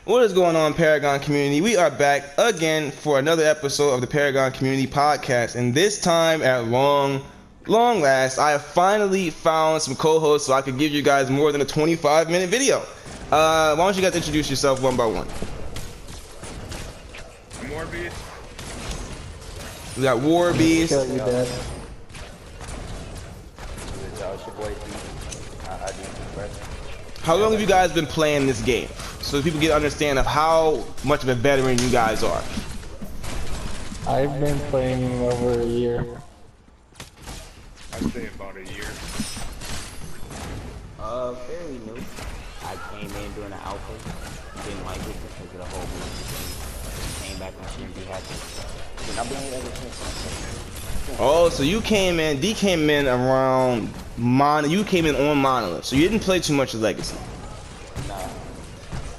What is going on, Paragon community? We are back again for another episode of the Paragon Community Podcast, and this time, at long last, I have finally found some co-hosts so I could give you guys more than a 25-minute video. Why don't you guys introduce yourself one by one? Warbeast. We got Warbeast. How long have you guys been playing this game? So that people get an understand of how much of a veteran you guys are. I've been playing over a year. I'd say about a year. Fairly new. I came in during the alpha, didn't like it because of the whole movie thing. Came back and shouldn't be happy. And I've been here ever since. Oh, so you came in, D came in around you came in on Monolith, so you didn't play too much of Legacy. Nah.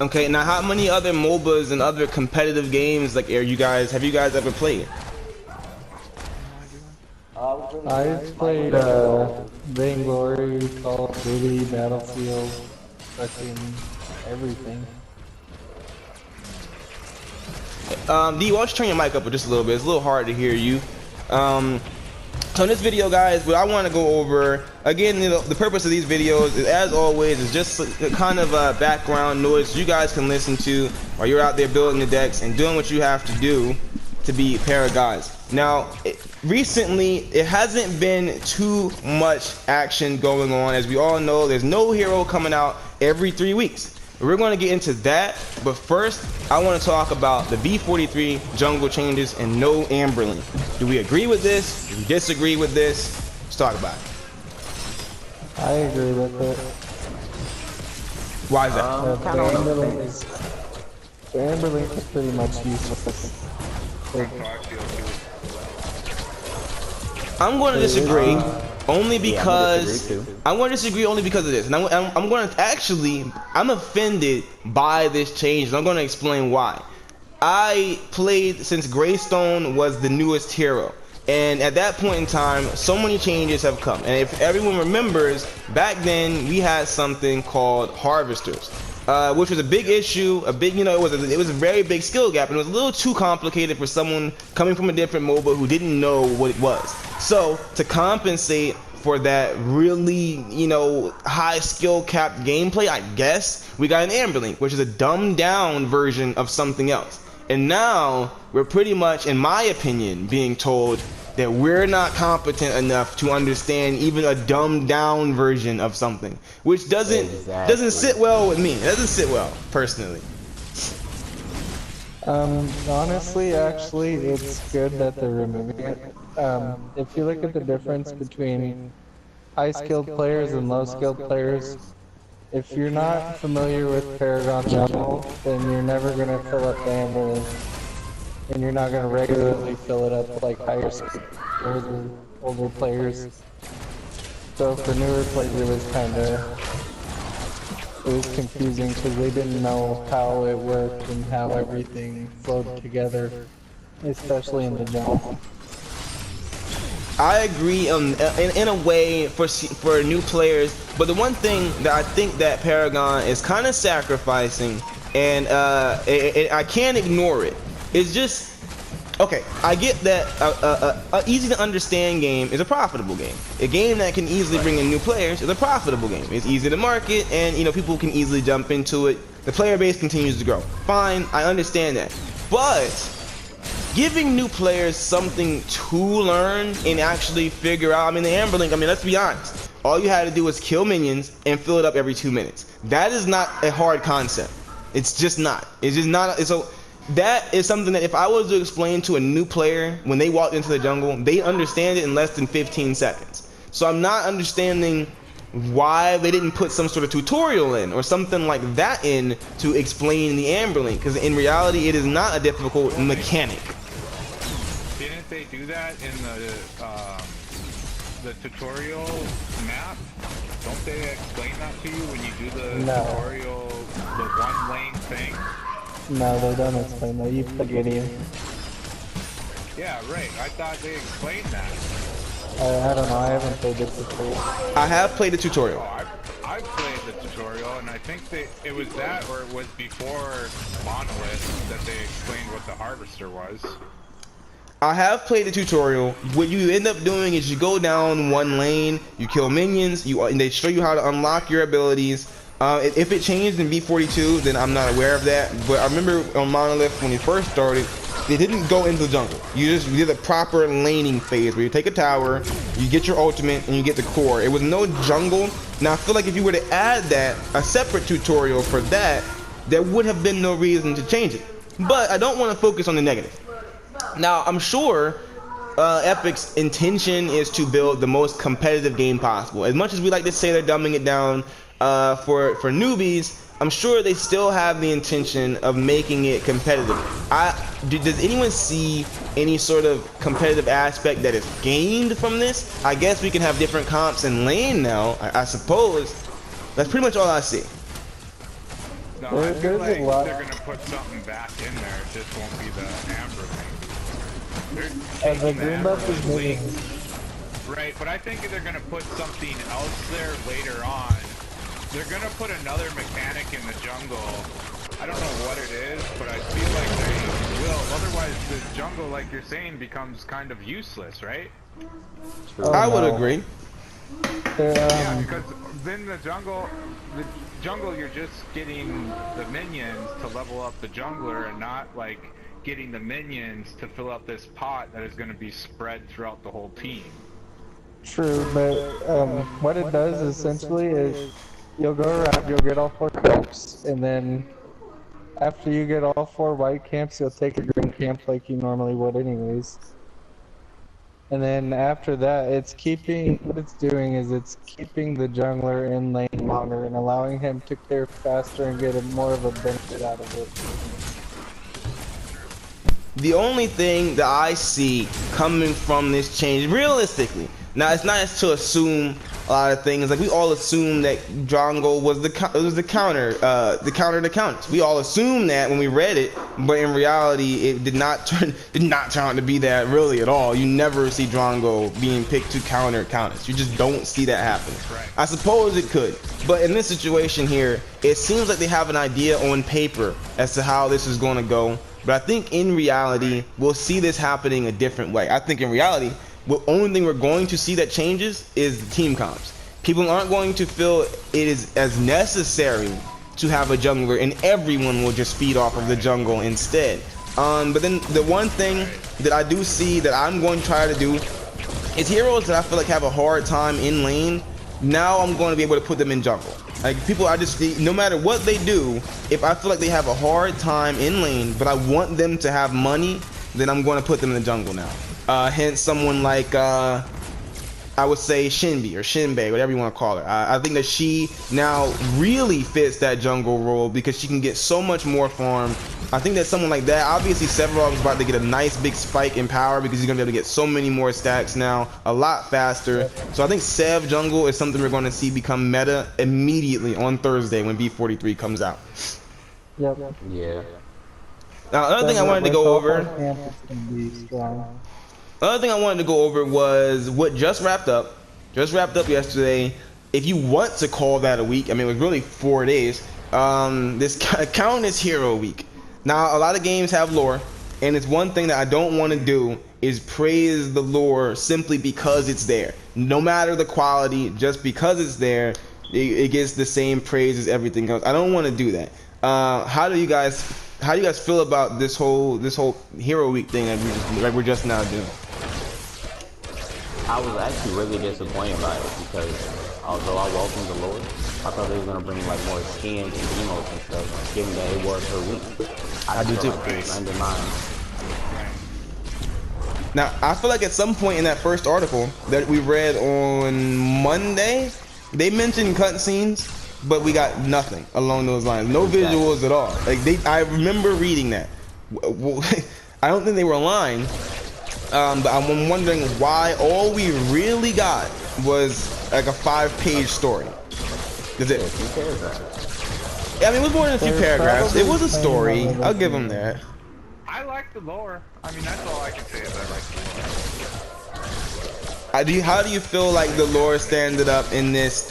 Okay, now how many other MOBAs and other competitive games like have you guys ever played? I've played Vainglory, Call of Duty, Battlefield, fucking everything. D, why don't you turn your mic up just a little bit? It's a little hard to hear you. So in this video, guys, what I want to go over, again, the purpose of these videos, is, as always, is just a kind of background noise you guys can listen to while you're out there building the decks and doing what you have to do to be Paragons. Now, recently, it hasn't been too much action going on. As we all know, there's no hero coming out every 3 weeks. We're going to get into that, but first, I want to talk about the V43 jungle changes and no Amberling. Do we agree with this? Do we disagree with this? Let's talk about it. I agree with it. Why is that? The Amberlink is pretty much useless. I'm going to disagree. Only because I'm going to disagree only because of this, and I'm going to actually I'm offended by this change, and I'm going to explain why. I played since Greystone was the newest hero, and at that point in time, so many changes have come. And if everyone remembers, back then we had something called Harvesters, which was a big issue, it was a very big skill gap, and it was a little too complicated for someone coming from a different MOBA who didn't know what it was. So to compensate for that really, high skill capped gameplay, I guess, we got an Amberlink, which is a dumbed down version of something else. And now we're pretty much, in my opinion, being told that we're not competent enough to understand even a dumbed down version of something, which doesn't sit well with me. It doesn't sit well, personally. Honestly, actually, it's good that they're removing it. If you look at the difference between high-skilled players and low-skilled players, if you're not familiar with Paragon Jungle, then you're never going to fill up the Amberlink, and you're not going to regularly fill it up like higher skilled players or older players. So for newer players, it was confusing because they didn't know how it worked and how everything flowed together, especially in the jungle. I agree in a way for new players, but the one thing that I think that Paragon is kind of sacrificing, and I can't ignore it, is just, okay, I get that a easy to understand game is a profitable game. A game that can easily bring in new players is a profitable game. It's easy to market, and people can easily jump into it. The player base continues to grow. Fine, I understand that. But giving new players something to learn and actually figure out, the Amberlink, let's be honest. All you had to do was kill minions and fill it up every 2 minutes. That is not a hard concept. It's just not. It's just not. So that is something that if I was to explain to a new player when they walked into the jungle, they understand it in less than 15 seconds. So I'm not understanding why they didn't put some sort of tutorial in or something like that in to explain the Amberlink, because in reality it is not a difficult mechanic. Didn't they do that in the tutorial map? Don't they explain that to you when you do the tutorial, the one lane thing? No, they don't explain that. You play Gideon. Yeah, right. I thought they explained that. I don't know. I haven't played it before. I have played the tutorial. I played the tutorial, and I think it was that, or it was before Monolith that they explained what the harvester was. I have played the tutorial. What you end up doing is you go down one lane, you kill minions, and they show you how to unlock your abilities. If it changed in V42, then I'm not aware of that. But I remember on Monolith when you first started, they didn't go into the jungle. You did a proper laning phase where you take a tower, you get your ultimate, and you get the core. It was no jungle. Now I feel like if you were to add that, a separate tutorial for that, there would have been no reason to change it. But I don't want to focus on the negative. Now I'm sure Epic's intention is to build the most competitive game possible. As much as we like to say they're dumbing it down for newbies, I'm sure they still have the intention of making it competitive. Does anyone see any sort of competitive aspect that is gained from this? I guess we can have different comps in lane now, I suppose. That's pretty much all I see. No, I feel like they're going to put something back in there. It just won't be the Amber thing. The green buff is moving. Right, but I think they're going to put something else there later on. They're going to put another mechanic in the jungle. I don't know what it is, but I feel like they will. Otherwise, the jungle, like you're saying, becomes kind of useless, right? I would agree. Yeah, because then the jungle, you're just getting the minions to level up the jungler and not like getting the minions to fill up this pot that is going to be spread throughout the whole team. True, but what it does essentially is you'll go around, you'll get all 4 camps, and then after you get all 4 white camps, you'll take a green camp like you normally would anyways. And then after that, what it's doing is it's keeping the jungler in lane longer and allowing him to clear faster and get more of a benefit out of it. The only thing that I see coming from this change, realistically, now it's nice to assume a lot of things. Like we all assume that jungle was the counter to counters. We all assumed that when we read it, but in reality, it did not turn out to be that really at all. You never see Drongo being picked to counter counters. You just don't see that happen. Right. I suppose it could, but in this situation here, it seems like they have an idea on paper as to how this is going to go. But I think in reality, we'll see this happening a different way. I think in reality, the only thing we're going to see that changes is the team comps. People aren't going to feel it is as necessary to have a jungler, and everyone will just feed off of the jungle instead. But then the one thing that I do see that I'm going to try to do is heroes that I feel like have a hard time in lane. Now I'm going to be able to put them in jungle. Like people, no matter what they do, if I feel like they have a hard time in lane, but I want them to have money, then I'm going to put them in the jungle now. Hence someone like, I would say Shinbi or Shinbei, whatever you want to call her. I think that she now really fits that jungle role because she can get so much more farm. I think that someone like that, obviously Sephiroth is about to get a nice big spike in power because he's going to be able to get so many more stacks now, a lot faster. So I think Sev jungle is something we're going to see become meta immediately on Thursday when V43 comes out. Yep. Yeah. Now, another thing I wanted to go over. Another thing I wanted to go over was what just wrapped up yesterday. If you want to call that a week, I mean, it was really 4 days. This Countess Hero Week. Now, a lot of games have lore, and it's one thing that I don't want to do is praise the lore simply because it's there. No matter the quality, just because it's there, it gets the same praise as everything else. I don't want to do that. How do you guys feel about this whole Hero Week thing that we're just now doing? I was actually really disappointed by it because although I welcomed the Lord, I thought they were gonna bring like more skins and emotes and stuff, given that it was per week. I do too. Like undermined. Now I feel like at some point in that first article that we read on Monday, they mentioned cutscenes, but we got nothing along those lines. No visuals at all. Like I remember reading that. I don't think they were lying. But I'm wondering why all we really got was like a 5-page story. Is it? Yeah, I mean, it was more than a few paragraphs. It was a story. I'll give them that. I like the lore. I mean, that's all I can say is I like the lore. How do you feel like the lore standed up in this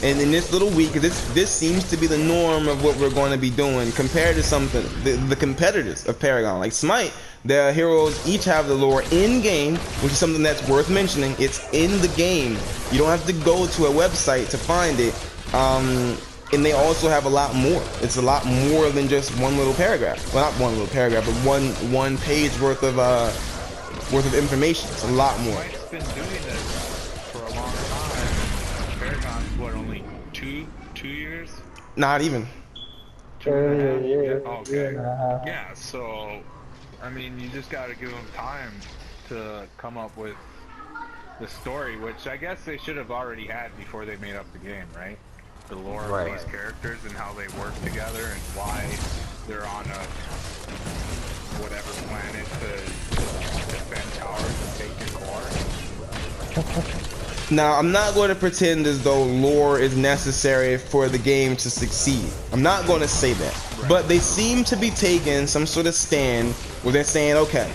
little week? This seems to be the norm of what we're going to be doing compared to something the competitors of Paragon like Smite. Their heroes each have the lore in game, which is something that's worth mentioning. It's in the game. You don't have to go to a website to find it. And they also have a lot more. It's a lot more than just one little paragraph. Well, not one little paragraph, but one page worth of information. It's a lot more. Smite's been doing this for a long time. Paragon's what, only two years? Not even. 2.5 years. Okay. Yeah, so I mean, you just got to give them time to come up with the story, which I guess they should have already had before they made up the game, right? The lore of these characters and how they work together and why they're on a whatever planet to defend towers and take your core. Now, I'm not going to pretend as though lore is necessary for the game to succeed. I'm not going to say that. Right. But they seem to be taking some sort of stand where they're saying, okay,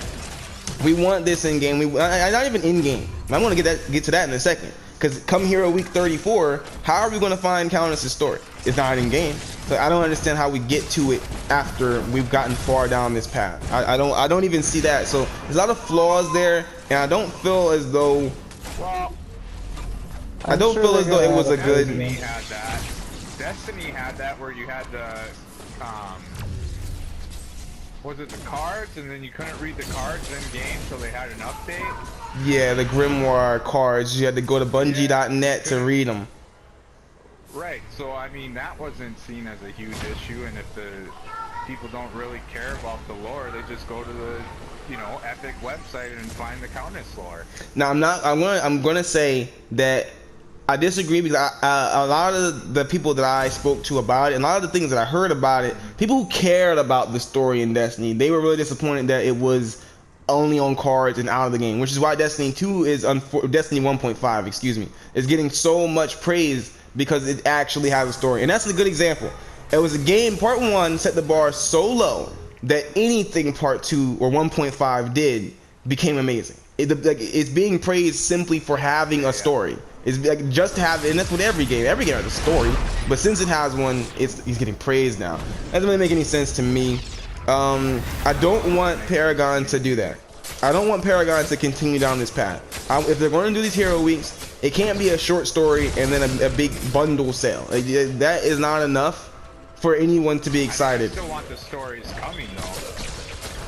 we want this in game. Not even in game. I want to get to that in a second. Because come Hero Week 34, how are we going to find Countess' story? It's not in game. So I don't understand how we get to it after we've gotten far down this path. I don't even see that. So there's a lot of flaws there, and I don't feel as though. Well, I don't feel as though it was a good. Destiny had that. Destiny had that where you had the was it the cards, and then you couldn't read the cards in game, so they had an update. Yeah, the Grimoire cards. You had to go to Bungie.net to read them. Right. So I mean, that wasn't seen as a huge issue, and if the people don't really care about the lore, they just go to the Epic website and find the Countess lore. Now I'm gonna say that I disagree because a lot of the people that I spoke to about it, and a lot of the things that I heard about it, people who cared about the story in Destiny, they were really disappointed that it was only on cards and out of the game, which is why Destiny 2 is Destiny 1.5, excuse me, is getting so much praise because it actually has a story. And that's a good example. It was a game, part 1 set the bar so low that anything part 2 or 1.5 did became amazing. It's being praised simply for having a story. It's like just to have, and that's what every game has a story, but since it has one, he's getting praised now. That doesn't really make any sense to me. I don't want Paragon to do that. I don't want Paragon to continue down this path. If they're going to do these hero weeks, it can't be a short story and then a big bundle sale. That is not enough for anyone to be excited. I still want the stories coming though.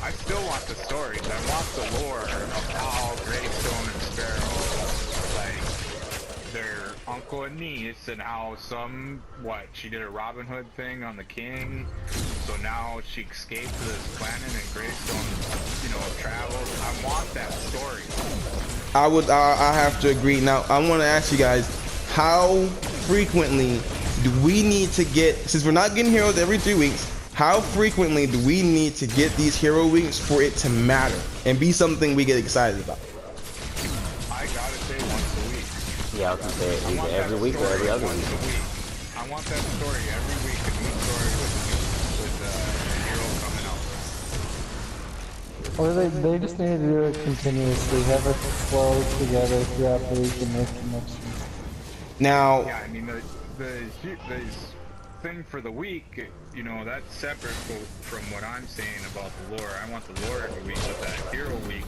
I still want the stories. I want the lore of how Greystone and Sparrow, like their uncle and niece, and how she did a Robin Hood thing on the king. So now she escaped to this planet and Greystone, traveled. I want that story. I have to agree. Now I want to ask you guys, how frequently do we need to get, since we're not getting heroes every 3 weeks, how frequently do we need to get these hero weeks for it to matter and be something we get excited about? I gotta say once a week. Yeah, I was gonna say either every week or every other week. I want that story every week, a new story with a hero coming out. Or they just need to do it continuously, have it flow together throughout the week and make connections. Now, yeah, I mean the thing for the week, that's separate from what I'm saying about the lore. I want the lore every week, but that hero week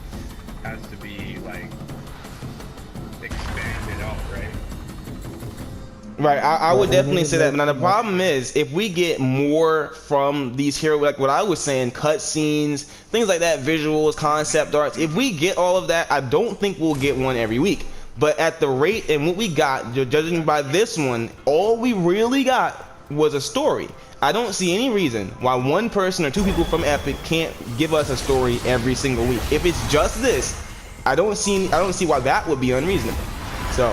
has to be like expanded out, right? Right, I would definitely say that. Now the problem is, if we get more from these hero, like what I was saying, cutscenes, things like that, visuals, concept arts, if we get all of that, I don't think we'll get one every week. But at the rate and what we got, judging by this one, all we really got was a story. I don't see any reason why one person or 2 people from Epic can't give us a story every single week. If it's just this, I don't see why that would be unreasonable. So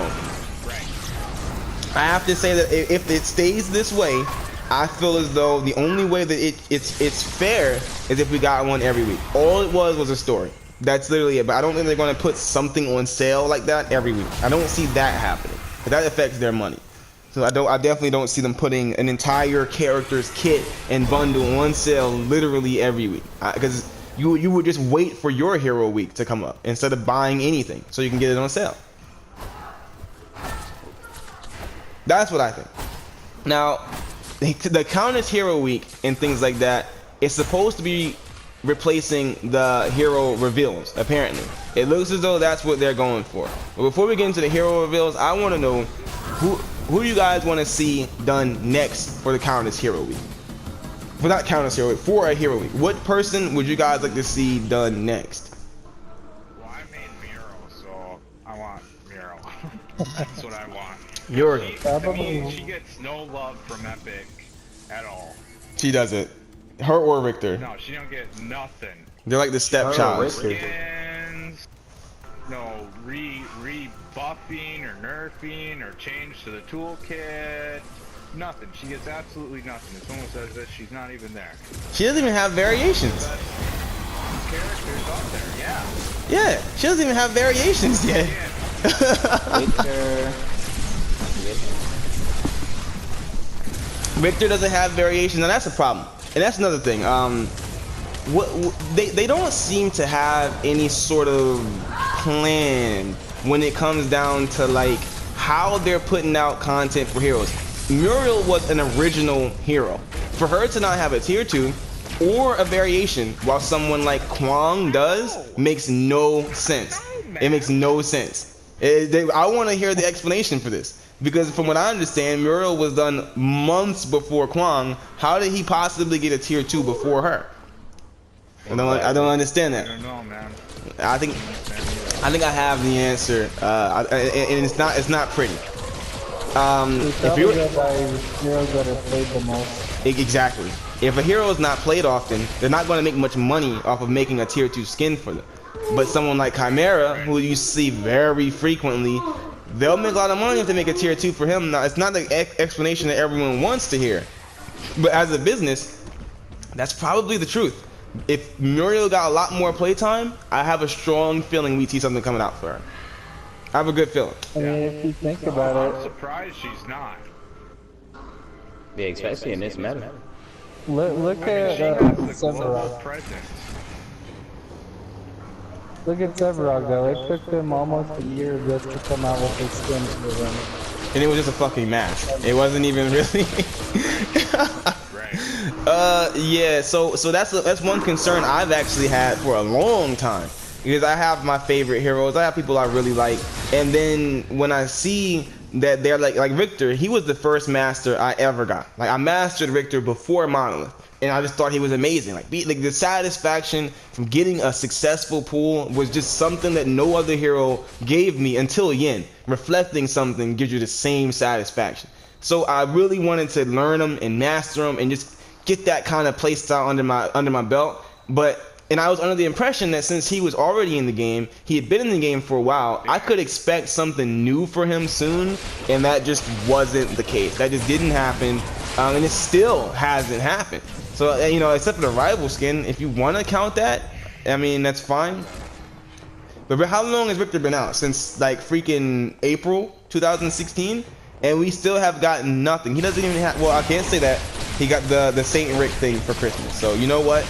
I have to say that if it stays this way, I feel as though the only way that it's fair is if we got one every week. All it was a story. That's literally it. But I don't think they're going to put something on sale like that every week. I don't see that happening. But that affects their money. So I definitely don't see them putting an entire character's kit and bundle on sale literally every week. Because you would just wait for your hero week to come up instead of buying anything so you can get it on sale. That's what I think. Now, the Countess Hero Week and things like that is supposed to be replacing the hero reveals, apparently. It looks as though that's what they're going for. But before we get into the hero reveals, I want to know who you guys want to see done next for the Countess Hero Week. For not Countess Hero Week, for a Hero Week. What person would you guys like to see done next? Well, I made Miro, so I want Miro. That's what I want. Yuri. To me, she gets no love from Epic at all. She doesn't. Her or Richter. No, she don't get nothing. They're like the stepchild. Skins, no rebuffing or nerfing or change to the toolkit. Nothing. She gets absolutely nothing. It's almost as if she's not even there. She doesn't even have variations. Characters up there, yeah. Yeah, she doesn't even have variations yet. Richter doesn't have variations, and that's a problem. And that's another thing. They don't seem to have any sort of plan when it comes down to like how they're putting out content for heroes. Muriel was an original hero. For her to not have a tier 2 or a variation while someone like Kwang does makes no sense. It makes no sense. I want to hear the explanation for this. Because from what I understand, Muriel was done months before Kwang. How did he possibly get a tier 2 before her? I don't understand that. I don't know, man. I think I have the answer, and it's not pretty. If you're heroes that are played the most. Exactly. If a hero is not played often, they're not going to make much money off of making a tier 2 skin for them. But someone like Chimera, who you see very frequently, they'll make a lot of money if they make a tier 2 for him. Now, it's not the explanation that everyone wants to hear. But as a business, that's probably the truth. If Muriel got a lot more playtime, I have a strong feeling we see something coming out for her. I have a good feeling. I mean, if you think about I'm it, surprised she's not. Yeah, especially in this meta. look She at has the global Sevarog. presence. Look at Sevarog though. It took them almost a year just to come out with his skin for them. And it was just a fucking mask. It wasn't even really. Right. Yeah. So that's one concern I've actually had for a long time. Because I have my favorite heroes, I have people I really like, and then when I see that they're like Richter, he was the first master I ever got. Like I mastered Richter before Monolith, and I just thought he was amazing. Like the satisfaction from getting a successful pull was just something that no other hero gave me until Yin. Reflecting something gives you the same satisfaction. So I really wanted to learn them and master them and just get that kind of playstyle under my belt, And I was under the impression that since he was already in the game, he had been in the game for a while, I could expect something new for him soon, and that just wasn't the case. That just didn't happen, and it still hasn't happened. So, you know, except for the rival skin, if you want to count that, I mean, that's fine. But how long has Richter been out? Since, like, freaking April 2016? And we still have gotten nothing. He doesn't even have, well, I can't say that. He got the Saint Rick thing for Christmas. So, you know what?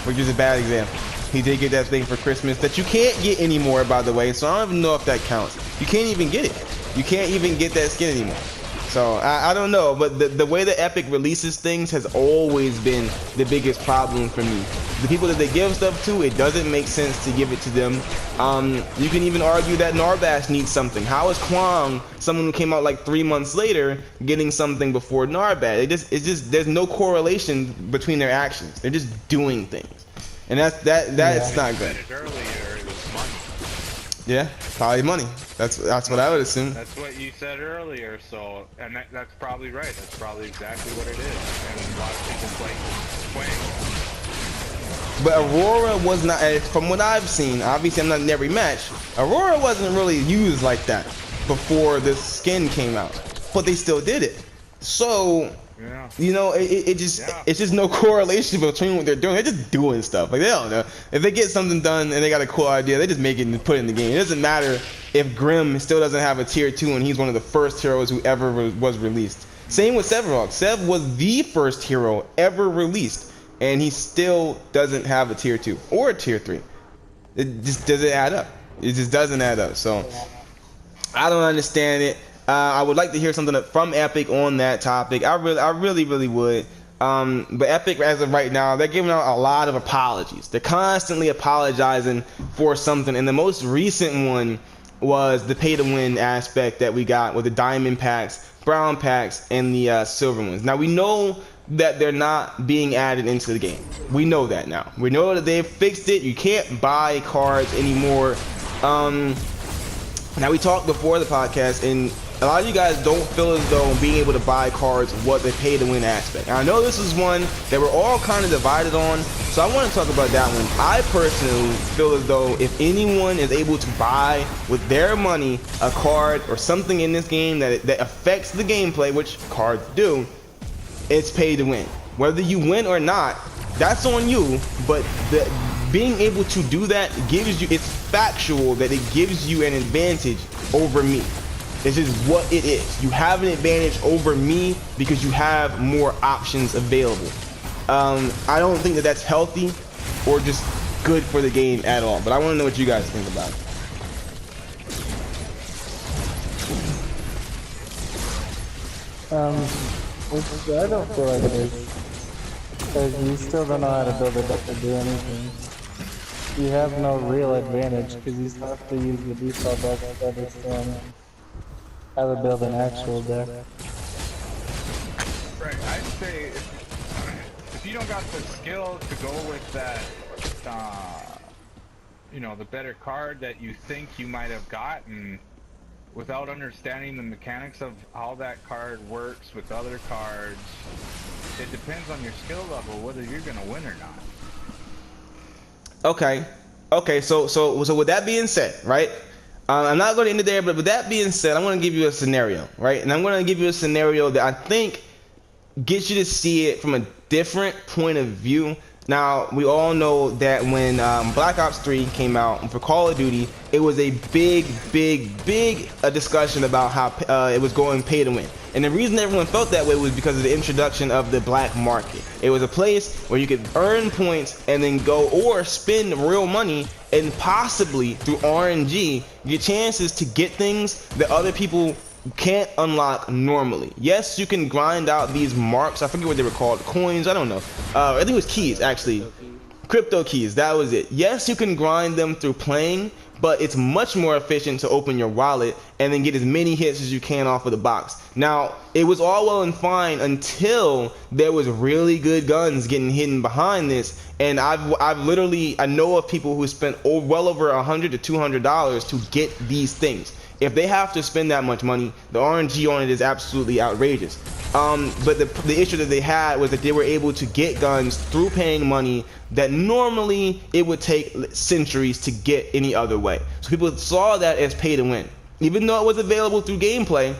Which is a bad example. He did get that thing for Christmas that you can't get anymore, by the way, so I don't even know if that counts. You can't even get it. You can't even get that skin anymore. So I don't know, but the way that Epic releases things has always been the biggest problem for me. The people that they give stuff to, it doesn't make sense to give it to them. You can even argue that Narbash needs something. How is Kwang, someone who came out like 3 months later, getting something before Narbash? It's just there's no correlation between their actions. They're just doing things, and that's not good. Earlier, it was money. Yeah, probably money. That's what I would assume. That's what you said earlier. So, and that's probably right. That's probably exactly what it is. And a lot of people play Quang. But Aurora was not, from what I've seen, obviously I'm not in every match, Aurora wasn't really used like that before this skin came out, but they still did it. So, yeah. You know, it's just no correlation between what they're doing. They're just doing stuff. Like, they don't know. If they get something done and they got a cool idea, they just make it and put it in the game. It doesn't matter if Grim still doesn't have a tier 2 and he's one of the first heroes who ever was released. Same with Sevarog. Sev was the first hero ever released, and he still doesn't have a tier 2 or a tier 3. It just doesn't add up. It just doesn't add up. So I don't understand it. I would like to hear something from Epic on that topic. I really would. But Epic, as of right now, they're giving out a lot of apologies. They're constantly apologizing for something, and the most recent one was the pay-to-win aspect that we got with the diamond packs, brown packs, and the silver ones. Now we know that they're not being added into the game. We know that now. We know that they've fixed it. You can't buy cards anymore. Now we talked before the podcast, and a lot of you guys don't feel as though being able to buy cards was the pay-to-win aspect. Now, I know this is one that we're all kind of divided on, so I want to talk about that one. I personally feel as though if anyone is able to buy with their money a card or something in this game that affects the gameplay, which cards do, it's pay to win. Whether you win or not, that's on you, but being able to do that gives you, it's factual that it gives you an advantage over me. This is what it is. You have an advantage over me because you have more options available. I don't think that that's healthy or just good for the game at all, but I want to know what you guys think about it. I don't feel like it is. Because you still don't know how to build a deck or do anything. You have no real advantage because you still have to use the default deck to understand how to build an actual deck. Right, I'd say if you don't got the skill to go with that, you know, the better card that you think you might have gotten, without understanding the mechanics of how that card works with other cards, it depends on your skill level whether you're gonna win or not. Okay, so with that being said, right? I'm not going to end it there, but with that being said, I'm going to give you a scenario, right? And I'm going to give you a scenario that I think gets you to see it from a different point of view. Now, we all know that when Black Ops 3 came out for Call of Duty, it was a big discussion about how it was going pay to win. And the reason everyone felt that way was because of the introduction of the black market. It was a place where you could earn points and then go or spend real money and possibly through RNG get chances to get things that other people can't unlock normally. Yes, you can grind out these marks. I forget what they were called. Coins, I don't know. I think it was keys, actually. Crypto keys, that was it. Yes, you can grind them through playing, but it's much more efficient to open your wallet and then get as many hits as you can off of the box. Now, it was all well and fine until there was really good guns getting hidden behind this, and I know of people who spent well over $100 to $200 to get these things. If they have to spend that much money, the RNG on it is absolutely outrageous. But the issue that they had was that they were able to get guns through paying money that normally it would take centuries to get any other way. So people saw that as pay to win. Even though it was available through gameplay,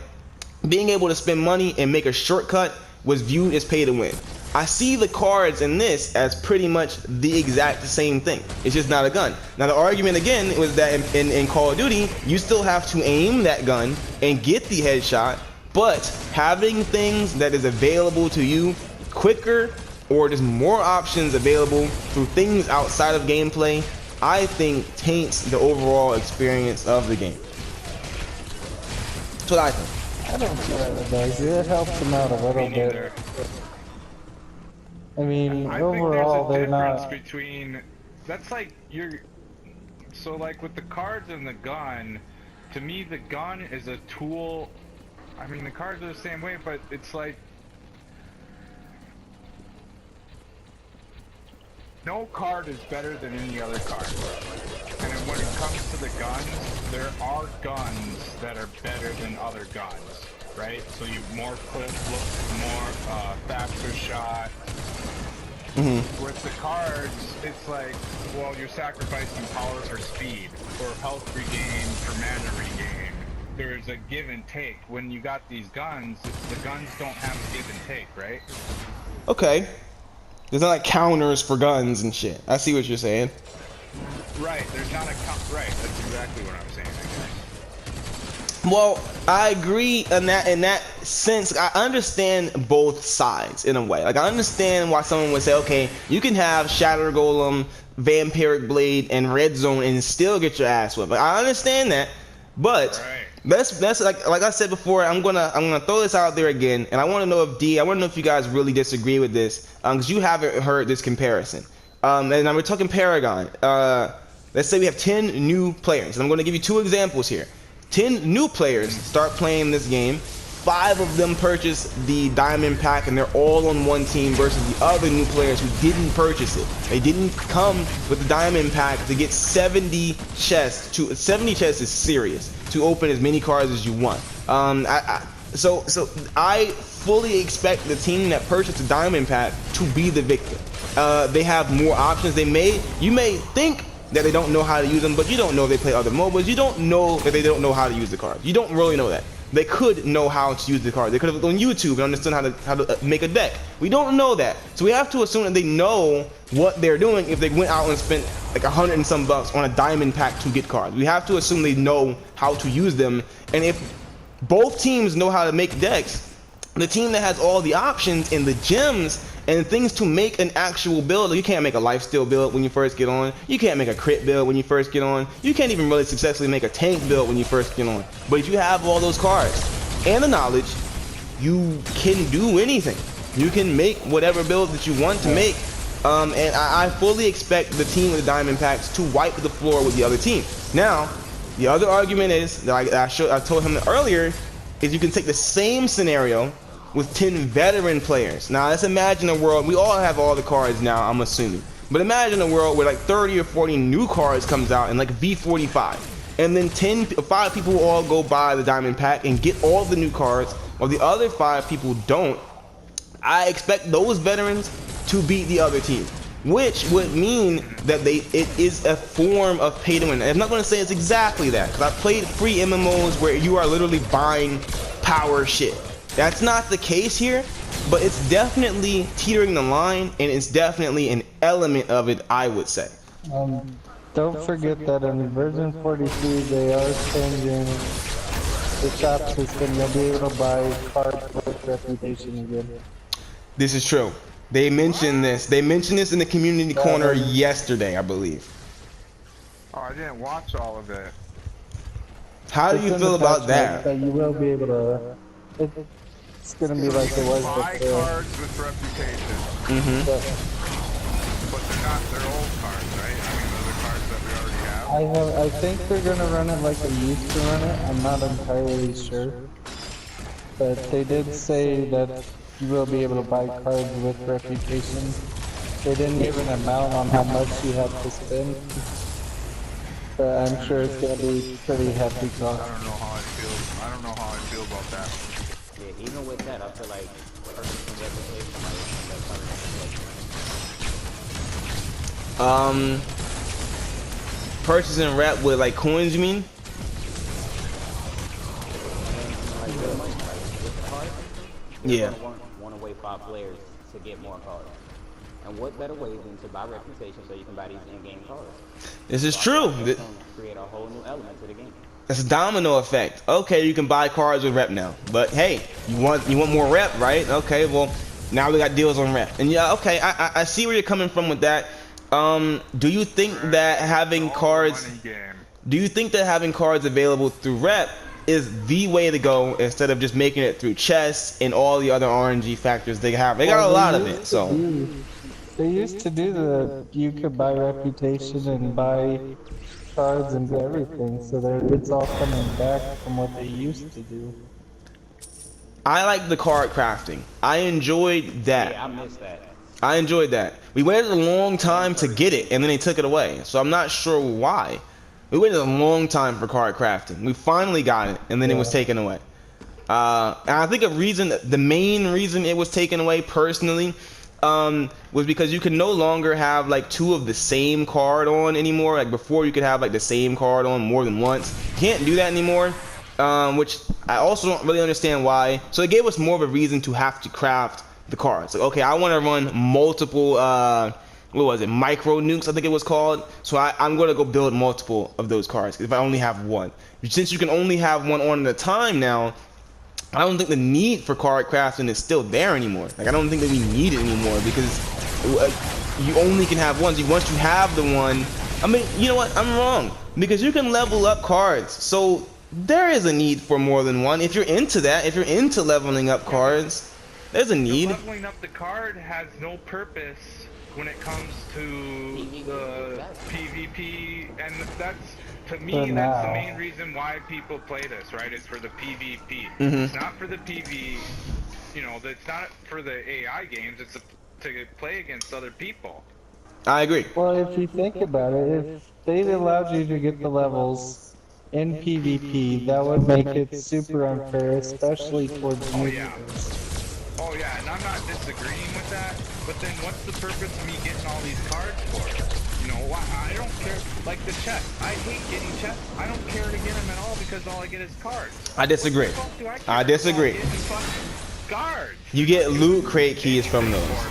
being able to spend money and make a shortcut was viewed as pay to win. I see the cards in this as pretty much the exact same thing. It's just not a gun. Now the argument again was that in Call of Duty, you still have to aim that gun and get the headshot, but having things that is available to you quicker or just more options available through things outside of gameplay, I think taints the overall experience of the game. That's what I think. I don't feel like it does. It helps them out a little bit. I mean, I overall, think there's a they're difference not. between, that's like so like with the cards and the gun, to me the gun is a tool. I mean, the cards are the same way, but it's like no card is better than any other card. And when it comes to the guns, there are guns that are better than other guns, right? So you have more quick look, more faster shot. With the cards, it's like, well, you're sacrificing power for speed, or health regain, for mana regain. There's a give and take. When you got these guns, the guns don't have a give and take, right? Okay. There's not like counters for guns and shit. I see what you're saying. Right, there's not a right, that's exactly what I'm saying, I guess. Well, I agree in that sense. I understand both sides in a way. Like I understand why someone would say, okay, you can have Shatter Golem, Vampiric Blade, and Red Zone and still get your ass whipped. Like, I understand that, but That's like I said before. I'm gonna throw this out there again, and I want to know if D. I want to know if you guys really disagree with this, because you haven't heard this comparison. And now we're talking Paragon. Let's say we have 10 new players, and I'm gonna give you 2 examples here. 10 new players start playing this game. 5 of them purchase the diamond pack, and they're all on one team versus the other new players who didn't purchase it. They didn't come with the diamond pack to get 70 chests. 70 chests is serious, to open as many cards as you want. So I fully expect the team that purchased the diamond pack to be the victor. They have more options. You may think that they don't know how to use them, but you don't know if they play other MOBAs. You don't know that they don't know how to use the cards. You don't really know that. They could know how to use the card. They could have gone on YouTube and understood how to make a deck. We don't know that, so we have to assume that they know what they're doing if they went out and spent like $100 and some bucks on a diamond pack to get cards. We have to assume they know how to use them, and if both teams know how to make decks, the team that has all the options and the gems and things to make an actual build. You can't make a lifesteal build when you first get on. You can't make a crit build when you first get on. You can't even really successfully make a tank build when you first get on. But if you have all those cards and the knowledge, you can do anything. You can make whatever build that you want to make. And I fully expect the team with the diamond packs to wipe the floor with the other team. Now, the other argument is that I told him earlier, is you can take the same scenario with 10 veteran players. Now let's imagine a world, we all have all the cards now, I'm assuming, but imagine a world where like 30 or 40 new cards comes out in like V45, and then 5 people will all go buy the diamond pack and get all the new cards, while the other 5 people don't. I expect those veterans to beat the other team, which would mean that it is a form of pay to win. I'm not going to say it's exactly that, because I've played free MMOs where you are literally buying power shit. That's not the case here, but it's definitely teetering the line, and it's definitely an element of it, I would say. Don't forget that in version 43 they are changing the shop system. You'll be able to buy cards with reputation again. This is true. They mentioned this. They mentioned this in the community corner yesterday, I believe. Oh, I didn't watch all of it. How do you feel about that? That you will be able to. It's gonna be like it was buy before. cards with reputation. Mm-hmm. But they're old cards, right? I mean, those are cards that we already have. I think they're gonna run it like they used to run it. I'm not entirely sure, but they did say that you will be able to buy cards with reputation. They didn't give an amount on how much you have to spend, but I'm sure it's gonna be pretty hefty cost. I don't know how I feel. I don't know how I feel about that. Yeah, even with that, I feel like purchasing reputation might end up hurting. Purchasing rep with like coins, you mean? Yeah. Want to wait 5 players to get more cards. And what better way than to buy reputation so you can buy these in-game cards? This is true. Create a whole new element to the game. It's a domino effect. Okay, you can buy cards with rep now, but hey, you want more rep, right? Okay, well, now we got deals on rep, and yeah, okay, I see where you're coming from with that. Do you think that having cards? Do you think that having cards available through rep is the way to go instead of just making it through chests and all the other RNG factors they have? They got a lot of it, so. They used to do you could buy reputation and buy cards and everything, so it's all coming back from what they used to do. I like the card crafting. I enjoyed that. Yeah, I missed that. I enjoyed that. We waited a long time to get it, and then they took it away. So I'm not sure why. We waited a long time for card crafting. We finally got it, and then it was taken away. And I think the main reason it was taken away personally, was because you can no longer have like 2 of the same card on anymore. Like before, you could have like the same card on more than once. You can't do that anymore, which I also don't really understand why. So it gave us more of a reason to have to craft the cards. Like, okay, I want to run multiple, what was it, micro nukes, I think it was called. So I'm going to go build multiple of those cards if I only have one. Since you can only have one on at a time now, I don't think the need for card crafting is still there anymore. Like, I don't think that we need it anymore because you only can have one. Once you have the one, I mean, you know what? I'm wrong, because you can level up cards so There is a need for more than one. If you're into that, if you're into leveling up cards, there's a need. Leveling up the card has no purpose when it comes to the PvP, and that's, to me, that's the main reason why people play this, right? It's for the PvP. It's not for the PV, you know, it's not for the AI games, it's to play against other people. I agree. Well, if you think about it, if they allowed you to get the levels in PvP, that would make it super unfair, especially towards new players. Oh yeah, and I'm not disagreeing with that, but then what's the purpose of me getting all these cards for? You know, I don't care, like the chest. I hate getting chests. I don't care to get them at all because all I get is cards. I disagree. I disagree. Cards. You get loot crate keys from those.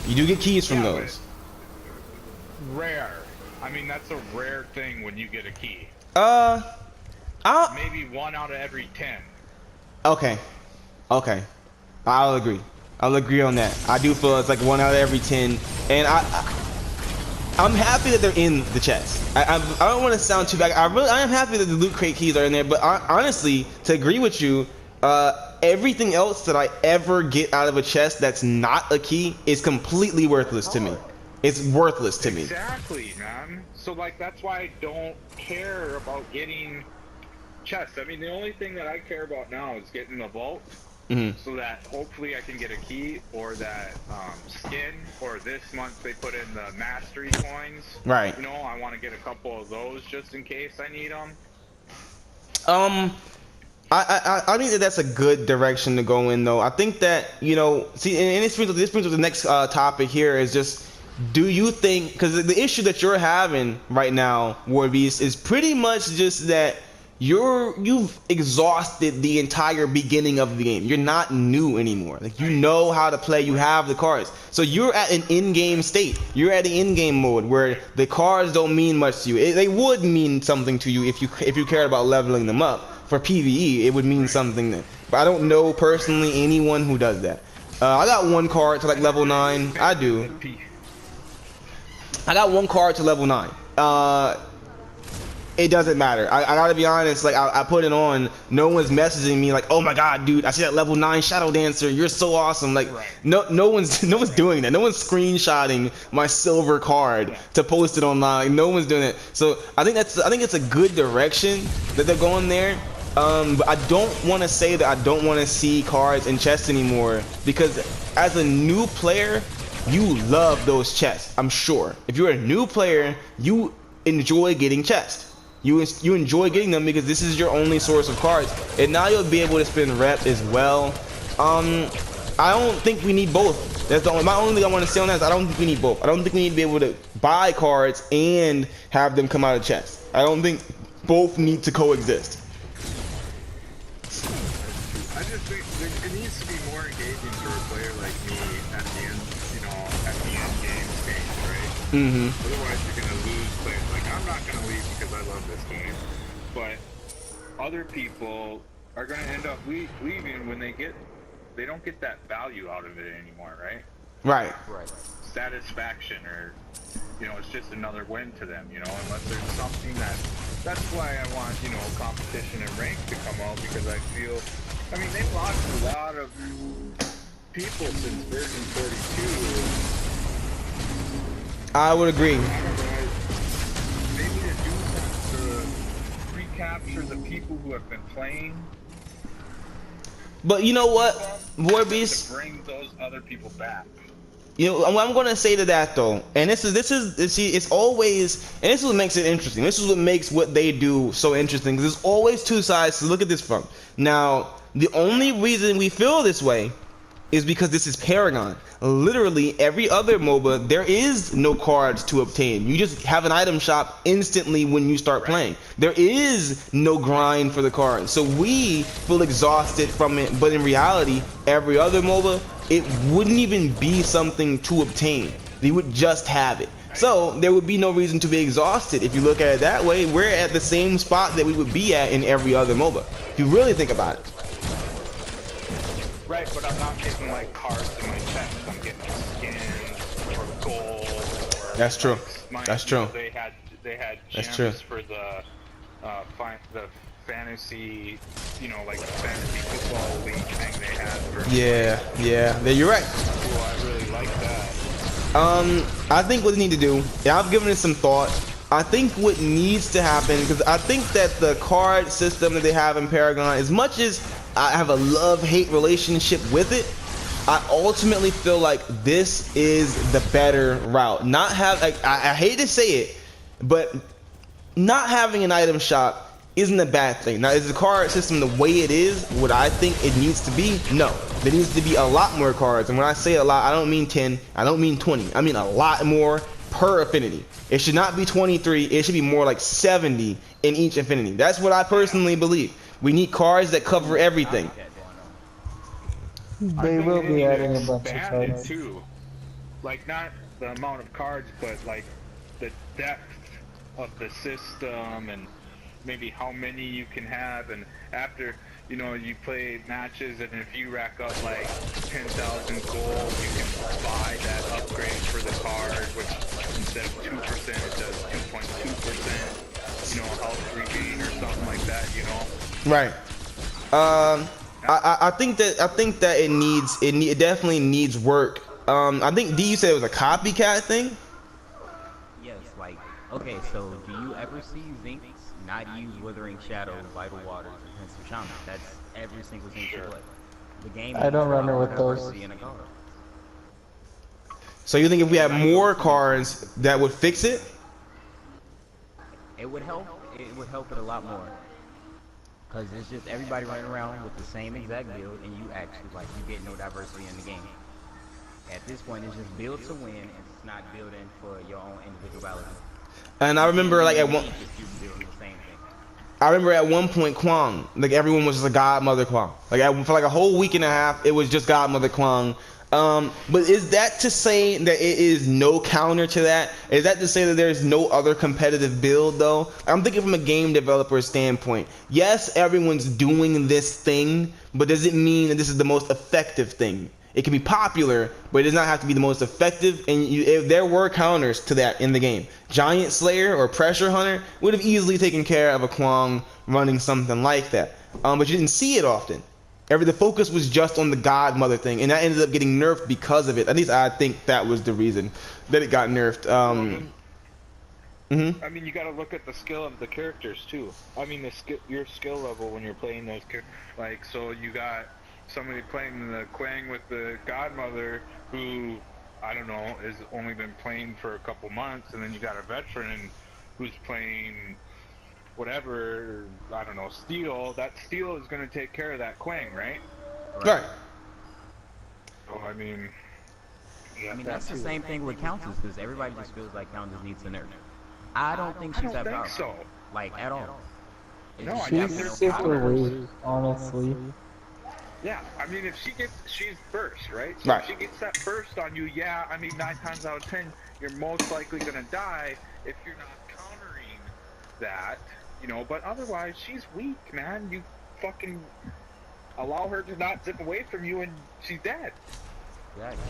You do get keys from those. Rare. I mean, that's a rare thing when you get a key. Maybe 1 out of every 10. Okay. Okay. I'll agree. I'll agree on that. I do feel it's like 1 out of every 10, and I'm happy that they're in the chest. I don't want to sound too bad. I am happy that the loot crate keys are in there, but honestly, to agree with you, everything else that I ever get out of a chest that's not a key is completely worthless to me. It's worthless to me. Exactly, man. So like that's why I don't care about getting chests. I mean, the only thing that I care about now is getting the vault, so that hopefully I can get a key or that skin. Or this month they put in the mastery coins. Right. You know, I want to get a couple of those just in case I need them. I think that that's a good direction to go in, though. I think that, you know, see, and this brings to the next topic here is just, do you think, because the issue that you're having right now, Warbeast, is pretty much just that you've exhausted the entire beginning of the game. You're not new anymore. Like, you know how to play. You have the cards. So you're at an in-game state. You're at the in-game mode where the cards don't mean much to you. They would mean something to you if you cared about leveling them up. For PvE, it would mean something. But I don't know personally anyone who does that. I got 1 card to like level 9. I do. I got 1 card to level 9. It doesn't matter. I gotta be honest, like I put it on, no one's messaging me like, oh my god, dude, I see that level 9 Shadow Dancer, you're so awesome. Like no one's doing that. No one's screenshotting my silver card to post it online. No one's doing it. So I think it's a good direction that they're going there. But I don't want to say that I don't want to see cards in chests anymore, because as a new player, you love those chests. I'm sure. If you're a new player, you enjoy getting chests. You enjoy getting them because this is your only source of cards, and now you'll be able to spend rep as well. I don't think we need both. That's my only thing I want to say on that is I don't think we need both. I don't think we need to be able to buy cards and have them come out of chests. I don't think both need to coexist. I just think it needs to be more engaging for a player like me at the end, you know, at the end game stage, right? Otherwise, you're gonna lose players. Like, I'm not gonna leave because I love this game, but other people are gonna end up leaving when they don't get that value out of it anymore, right? Right. Satisfaction, or you know, it's just another win to them, you know, unless there's something that's why I want, you know, competition and rank to come out, because I feel, I mean, they've lost a lot of people since version 42. I would agree. I don't know, maybe to do something to recapture the people who have been playing. But you know what, Warbeast? To bring those other people back. You know, I'm going to say to that though, and this is see, it's always, and this is what makes it interesting. This is what makes what they do so interesting, because there's always 2 sides to look at this from. Now, the only reason we feel this way is because this is Paragon. Literally every other MOBA, there is no cards to obtain. You just have an item shop instantly when you start playing. There is no grind for the cards. So we feel exhausted from it, but in reality, every other MOBA, it wouldn't even be something to obtain. They would just have it. So there would be no reason to be exhausted. If you look at it that way, we're at the same spot that we would be at in every other MOBA, if you really think about it. Right, but I'm not getting like cards in my chest. I'm getting skins or gold. Or, That's true. Like, That's true. They had That's gems true. for the the fantasy, like the fantasy football league thing they had for. Yeah, you're right. Cool, I really like that. I think what they need to do, and I've given it some thought. I think what needs to happen, because I think that the card system that they have in Paragon, as much as I have a love-hate relationship with it, I ultimately feel like this is the better route. Not have, like, I hate to say it, but not having an item shop isn't a bad thing. Now, is the card system the way it is what I think it needs to be? No. There needs to be a lot more cards. And when I say a lot, I don't mean 10, I don't mean 20. I mean a lot more per affinity. It should not be 23, it should be more like 70 in each affinity. That's what I personally believe. We need cards that cover everything. They will be adding a bunch of cards too. Like, not the amount of cards, but like the depth of the system and maybe how many you can have, and after you play matches, and if you rack up like 10,000 gold, you can buy that upgrade for the card, which instead of 2% it does 2.2%, health regain or something like that, Right. I think that it definitely needs work. I think D, you said it was a copycat thing. Yes, like, okay, so do you ever see Zinx not use Withering Shadow, Vital Waters, or Defensive Shaman? That's every single thing you play. The game I don't run it with those. So you think if we had more cards that would fix it? It would help. It would help it a lot more. Because it's just everybody running around with the same exact build, and you actually, like, you get no diversity in the game. At this point, it's just build to win, and it's not building for your own individuality. And I remember, like, at one point, Kwang, like, everyone was just a Godmother Kwang. Like, for like a whole week and a half, it was just Godmother Kwang. But is that to say that it is no counter to that? Is that to say that there's no other competitive build, though? I'm thinking from a game developer standpoint. Yes, everyone's doing this thing, but does it mean that this is the most effective thing? It can be popular, but it does not have to be the most effective. And if there were counters to that in the game, Giant Slayer or Pressure Hunter would have easily taken care of a Kwang running something like that. But you didn't see it often. The focus was just on the Godmother thing, and that ended up getting nerfed because of it. At least I think that was the reason that it got nerfed. I mean, you got to look at the skill of the characters too. I mean, your skill level when you're playing those characters. Like, so you got somebody playing the Kwang with the Godmother who, I don't know, has only been playing for a couple months, and then you got a veteran who's playing whatever, I don't know, Steel. That Steel is going to take care of that Kwang, right? Right. So, I mean, yeah, that's the same thing with Countess, because everybody just feels like Countess needs a nerf. I don't think she's that powerful. So. Like, at all. No, she's super weak, honestly. Yeah, I mean, if she's burst, right? So right. If she gets that burst on you, yeah, I mean, 9 times out of 10, you're most likely going to die if you're not countering that, but otherwise, she's weak, man. You fucking allow her to not zip away from you and she's dead. Exactly.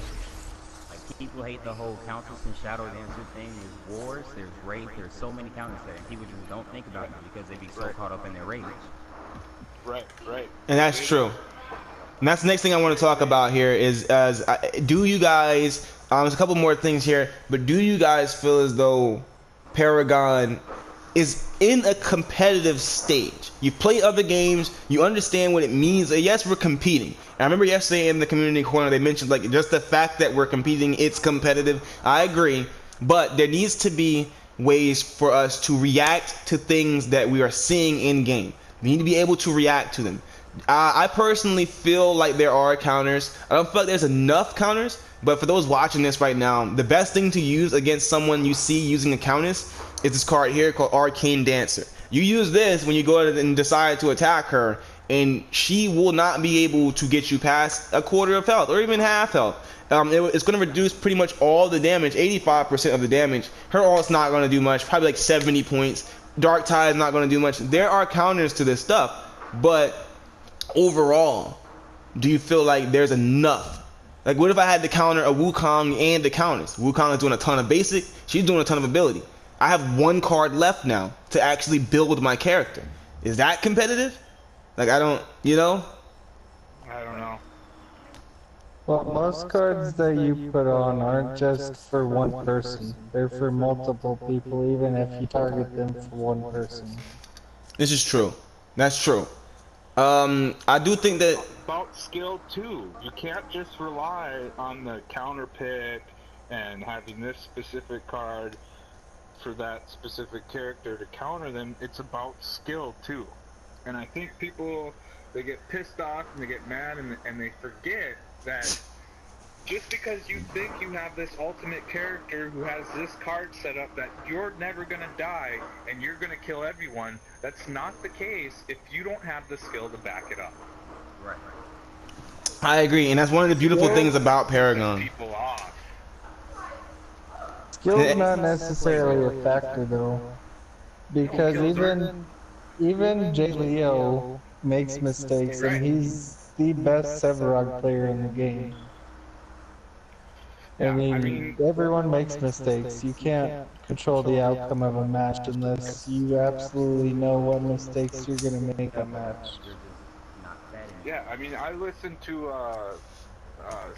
Like, people hate the whole Countess and Shadow Dancer thing. There's wars, there's Wraith, there's so many counters there. People just don't think about it because they be so caught up in their rage. Right. And that's true. And that's the next thing I want to talk about here is, do you guys, there's a couple more things here, but do you guys feel as though Paragon is in a competitive stage? You play other games, you understand what it means. Yes, we're competing. And I remember yesterday in the community corner, they mentioned, like, just the fact that we're competing, it's competitive. I agree, but there needs to be ways for us to react to things that we are seeing in game. We need to be able to react to them. I personally feel like there are counters. I don't feel like there's enough counters, but for those watching this right now, the best thing to use against someone you see using a countess is this card here called Arcane Dancer. You use this when you go ahead and decide to attack her, and she will not be able to get you past a quarter of health or even half health. It's going to reduce pretty much all the damage, 85% of the damage. Her ult's not going to do much, probably like 70 points. Dark Tide is not going to do much. There are counters to this stuff, but overall, do you feel like there's enough? Like, what if I had to counter a Wukong and the counters? Wukong is doing a ton of basic, she's doing a ton of ability. I have 1 card left now to actually build my character. Is that competitive? Like, I don't, you know? I don't know. Well, most cards that you put on aren't just for one person. They're for multiple people, even if you target them for one person. This is true. That's true. I do think that About skill too. You can't just rely on the counter pick and having this specific card for that specific character to counter them. It's about skill too. And I think people, they get pissed off and they get mad and they forget that just because you think you have this ultimate character who has this card set up that you're never gonna die and you're gonna kill everyone, that's not the case if you don't have the skill to back it up. Right. I agree, and that's one of the beautiful things about Paragon. People off. Skill's not necessarily a factor though, because even Jay Leo makes mistakes, and he's the best Sevarog player in the game. I mean, everyone makes mistakes. You can't control the outcome of a match unless you absolutely know what mistakes you're gonna make a match. Yeah, I mean, I listened to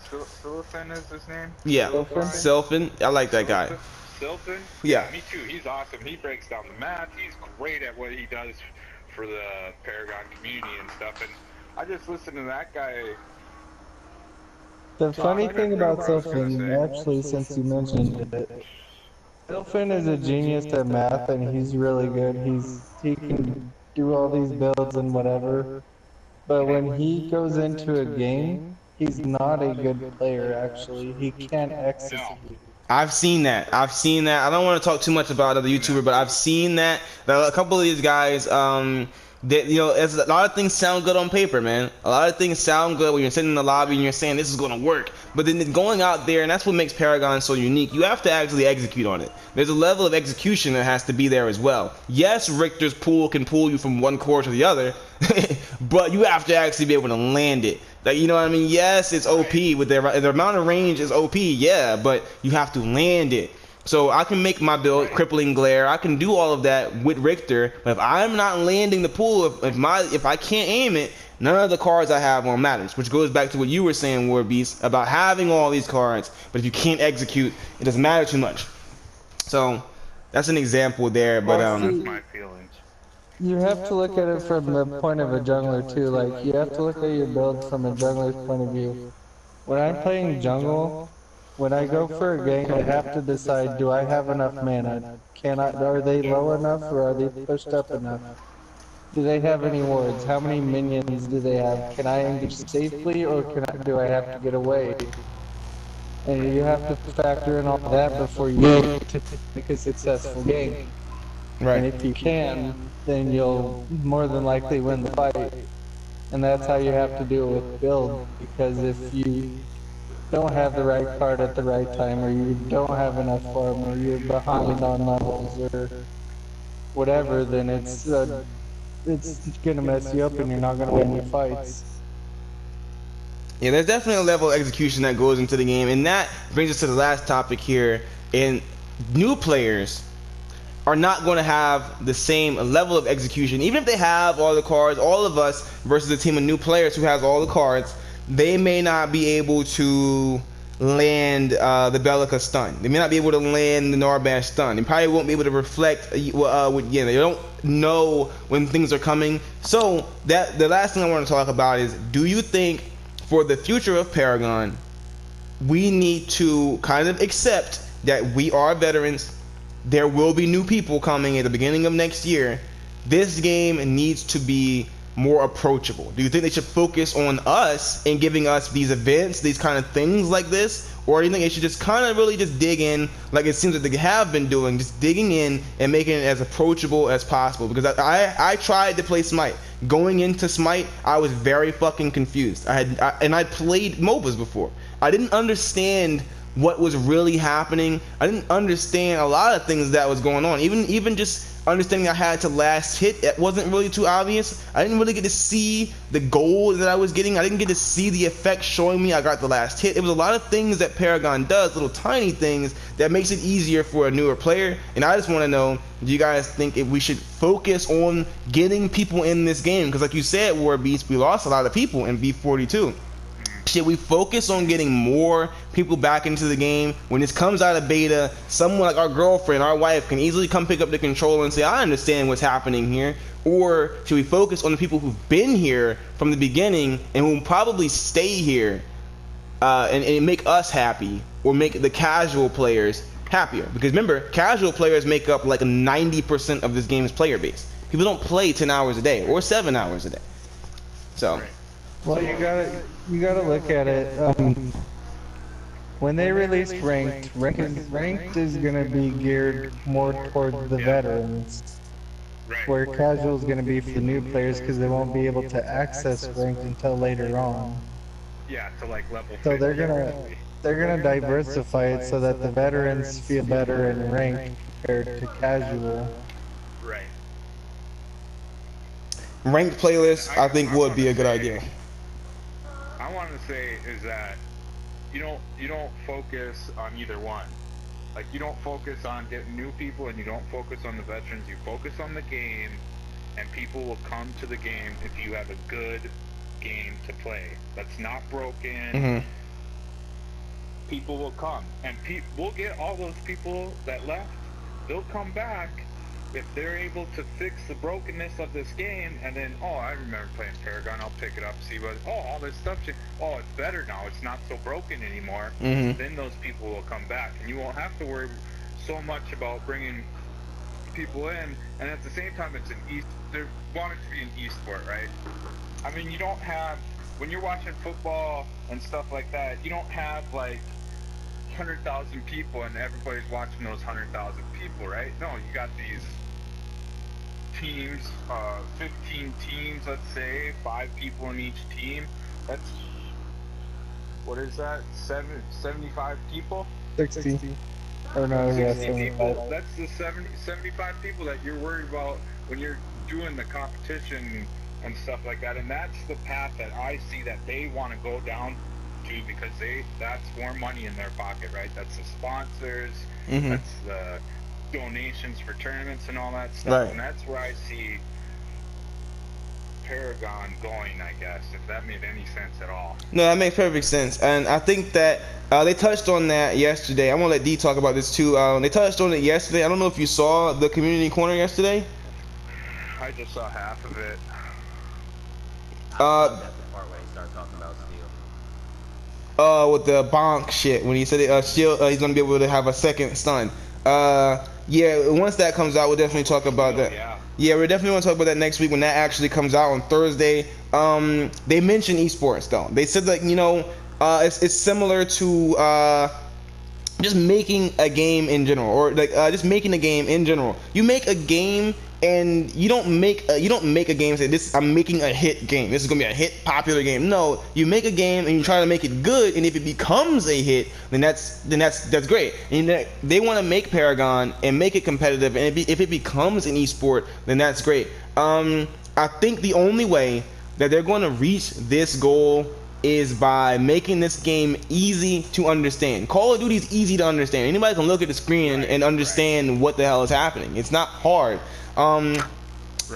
Silphin is his name? Yeah, Sylphin. I like that guy. Silphin? Yeah. Me too. He's awesome. He breaks down the math. He's great at what he does for the Paragon community and stuff. And I just listened to that guy. The funny thing about Sylphin, actually, since you mentioned it, Sylphin is a genius at math, and he's really good. He can do all these builds and whatever. But when he goes into a game, he's not a good player, actually. He can't execute. I've seen that. I don't want to talk too much about other YouTuber, but I've seen that. A couple of these guys, that, you know, a lot of things sound good on paper, man. A lot of things sound good when you're sitting in the lobby and you're saying this is going to work. But then going out there, and that's what makes Paragon so unique, you have to actually execute on it. There's a level of execution that has to be there as well. Yes, Richter's pool can pull you from one core to the other, but you have to actually be able to land it. Like, you know what I mean? Yes, it's OP. With the amount of range is OP, yeah, but you have to land it. So I can make my build crippling glare. I can do all of that with Richter, but if I'm not landing the pool, if I can't aim it, none of the cards I have on matters. Which goes back to what you were saying, War Beast, about having all these cards, but if you can't execute, it doesn't matter too much. So that's an example there. But that's my feelings. You have to look at it from the point of a jungler too. Like, you have to look at your build from a jungler's point of view. When I'm playing jungle, when I go for a gank, I have to decide, do I have enough mana? Are they low enough, or are they pushed up enough? Do they have any wards? How many minions do they have? Can I engage safely, or do I have to get away? And you have to factor in all that before you make a successful game. right. And if you can, then you'll more than likely win the fight. And that's how you have to do it with build, because if you don't have the right card at the right time, or you don't have enough farm, or you're behind on levels, or whatever, then it's gonna mess you up and you're not gonna win your fights. Yeah, there's definitely a level of execution that goes into the game, and that brings us to the last topic here. And new players are not going to have the same level of execution, even if they have all the cards. All of us versus a team of new players who has all the cards, they may not be able to land the Bellica stun. They may not be able to land the Narbash stun. They probably won't be able to reflect. They don't know when things are coming. So that the last thing I want to talk about is: do you think, for the future of Paragon, we need to kind of accept that we are veterans? There will be new people coming at the beginning of next year. This game needs to be more approachable. Do you think they should focus on us and giving us these events, these kind of things like this? Or do you think they should just kind of really just dig in, like it seems that they have been doing, just digging in and making it as approachable as possible? Because I tried to play Smite. Going into Smite, I was very fucking confused. And I played MOBAs before. I didn't understand what was really happening. I didn't understand a lot of things that was going on. Even just understanding I had to last hit, it wasn't really too obvious. I didn't really get to see the gold that I was getting. I didn't get to see the effect showing me I got the last hit. It was a lot of things that Paragon does, little tiny things that makes it easier for a newer player. And I just want to know, do you guys think if we should focus on getting people in this game? Because like you said, War Beast, we lost a lot of people in B42. Should we focus on getting more people back into the game? When this comes out of beta, someone like our girlfriend, our wife, can easily come pick up the controller and say, I understand what's happening here. Or should we focus on the people who've been here from the beginning and who will probably stay here and make us happy, or make the casual players happier? Because remember, casual players make up like 90% of this game's player base. People don't play 10 hours a day or 7 hours a day. So... Well, you gotta look at it. When they release ranked is gonna be geared more toward the veterans, where casual is gonna be for new players because they won't be able to access ranked until later on. Yeah, to like level. So they're gonna diversify it so that the veterans feel better in ranked compared to casual. Right. Ranked playlists, I think, would be a good idea. I want to say is that you don't focus on either one. Like, you don't focus on getting new people, and you don't focus on the veterans. You focus on the game, and people will come to the game if you have a good game to play that's not broken. People will come, and we'll get all those people that left. They'll come back if they're able to fix the brokenness of this game, and then, oh, I remember playing Paragon, I'll pick it up, see what, oh, all this stuff, oh, it's better now, it's not so broken anymore, then those people will come back, and you won't have to worry so much about bringing people in, and at the same time, it's they want it to be an e-sport, right? I mean, you don't have, when you're watching football and stuff like that, you don't have, like, 100,000 people and everybody's watching those 100,000 people, right? No, you got these teams, 15 teams, let's say, 5 people in each team. That's, what is that? 75 people? 60. Or no, yeah, 60 people. That's the 75 people that you're worried about when you're doing the competition and stuff like that. And that's the path that I see that they want to go down to, because that's more money in their pocket, right? That's the sponsors, that's the donations for tournaments and all that stuff, and that's where I see Paragon going, I guess, if that made any sense at all. No, that makes perfect sense, and I think that they touched on that yesterday. I'm gonna let D talk about this too. They touched on it yesterday. I don't know if you saw the community corner yesterday. I just saw half of it. That's the part where he started talking about Steel. With the bonk shit, when he said he's gonna be able to have a second stun. Yeah, once that comes out, we'll definitely talk about that. Yeah, we're definitely going to talk about that next week when that actually comes out on Thursday. They mentioned esports though. They said that, you know, it's similar to just making a game in general, or like just making a game in general. You make a game and you don't make a game and say, this, I'm making a hit game, this is gonna be a hit popular game. No, you make a game and you try to make it good, and if it becomes a hit, then that's great. And they want to make Paragon and make it competitive, and if it becomes an esport, then that's great. I think the only way that they're going to reach this goal is by making this game easy to understand. Call of Duty is easy to understand. Anybody can look at the screen and understand what the hell is happening. It's not hard.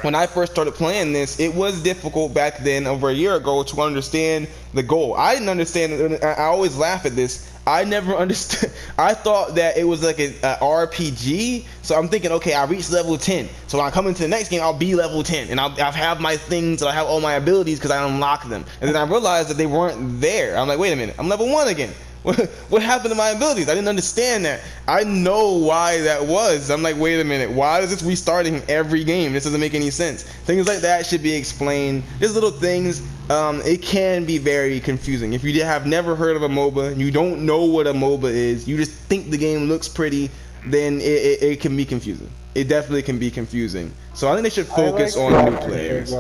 When I first started playing this, it was difficult back then, over a year ago, to understand the goal. I didn't understand. I always laugh at this. I never understood. I thought that it was like a RPG. So I'm thinking, okay, I reached level 10. So when I come into the next game, I'll be level 10, and I'll have my things, and I have all my abilities because I unlock them. And then I realized that they weren't there. I'm like, wait a minute, I'm level 1 again. What happened to my abilities? I didn't understand that. I know why that was. I'm like, wait a minute, why is this restarting every game? This doesn't make any sense. Things like that should be explained. These little things, it can be very confusing. If you have never heard of a MOBA, and you don't know what a MOBA is, you just think the game looks pretty, then it can be confusing. It definitely can be confusing. So I think they should focus on new players.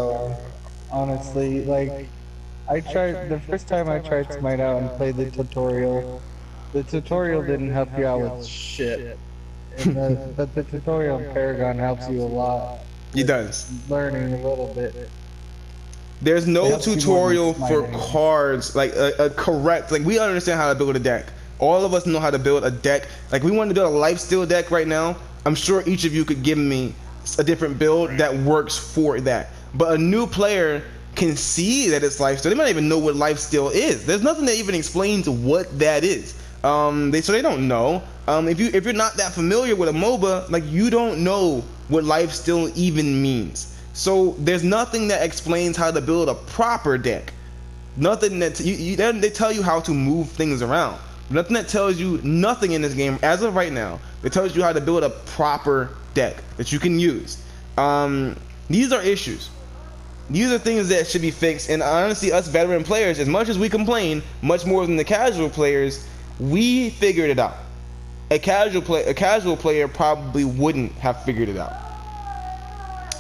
Honestly, like, I tried, the first time I tried Smite Out and played the tutorial, The tutorial didn't help you out with shit. And the tutorial in Paragon helps you a lot. It does. Learning a little bit. There's no Helps you tutorial more for than mining. cards, like a correct, like we understand how to build a deck. All of us know how to build a deck. Like we want to build a lifesteal deck right now. I'm sure each of you could give me a different build that works for that. But a new player can see that it's lifesteal. They might not even know what lifesteal is. There's nothing that even explains what that is. They don't know. If you're not that familiar with a MOBA, like you don't know what lifesteal even means. So there's nothing that explains how to build a proper deck. Nothing that they tell you how to move things around. Nothing that tells you nothing in this game as of right now. It tells you how to build a proper deck that you can use. These are issues. These are things that should be fixed. And honestly, us veteran players, as much as we complain, much more than the casual players, we figured it out. A casual player probably wouldn't have figured it out.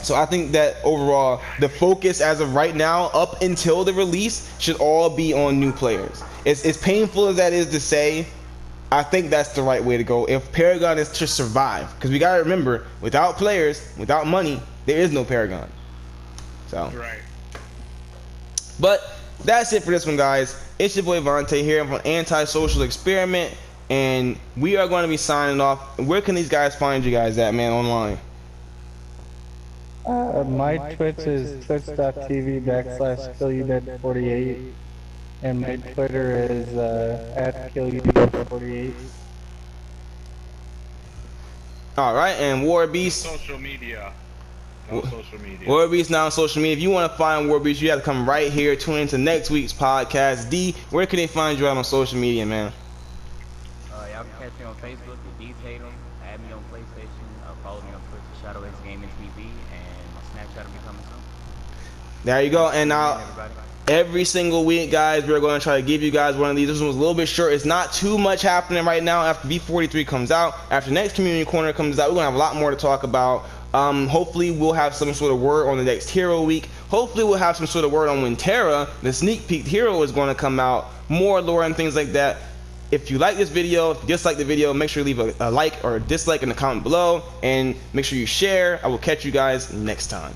So I think that overall, the focus as of right now, up until the release, should all be on new players. As painful as that is to say, I think that's the right way to go if Paragon is to survive. Because we gotta remember, without players, without money, there is no Paragon. So. Right. But that's it for this one, guys. It's your boy Vontae here from Anti-Social Experiment, and we are going to be signing off. Where can these guys find you guys at, man, online? My Twitch is twitch.tv/KillYouDead48, and my Twitter is @KillYouDead48. All right, and War Beast. Social media. No social media. War Beast now on social media. If you want to find War Beast, you have to come right here. Tune into next week's podcast. D, where can they find you out on social media, man? Y'all can catch me on Facebook at D Tatum. Add me on PlayStation. Follow me on Twitter, Shadow X Gaming TV, and my Snapchat will be coming soon. There you go. And now, every single week, guys, we're going to try to give you guys one of these. This one was a little bit short. It's not too much happening right now after V43 comes out. After next Community Corner comes out, we're going to have a lot more to talk about. Hopefully, we'll have some sort of word on the next Hero Week. Hopefully, we'll have some sort of word on when Terra, the sneak peek hero, is going to come out. More lore and things like that. If you like this video, if you dislike the video, make sure you leave a like or a dislike in the comment below. And make sure you share. I will catch you guys next time.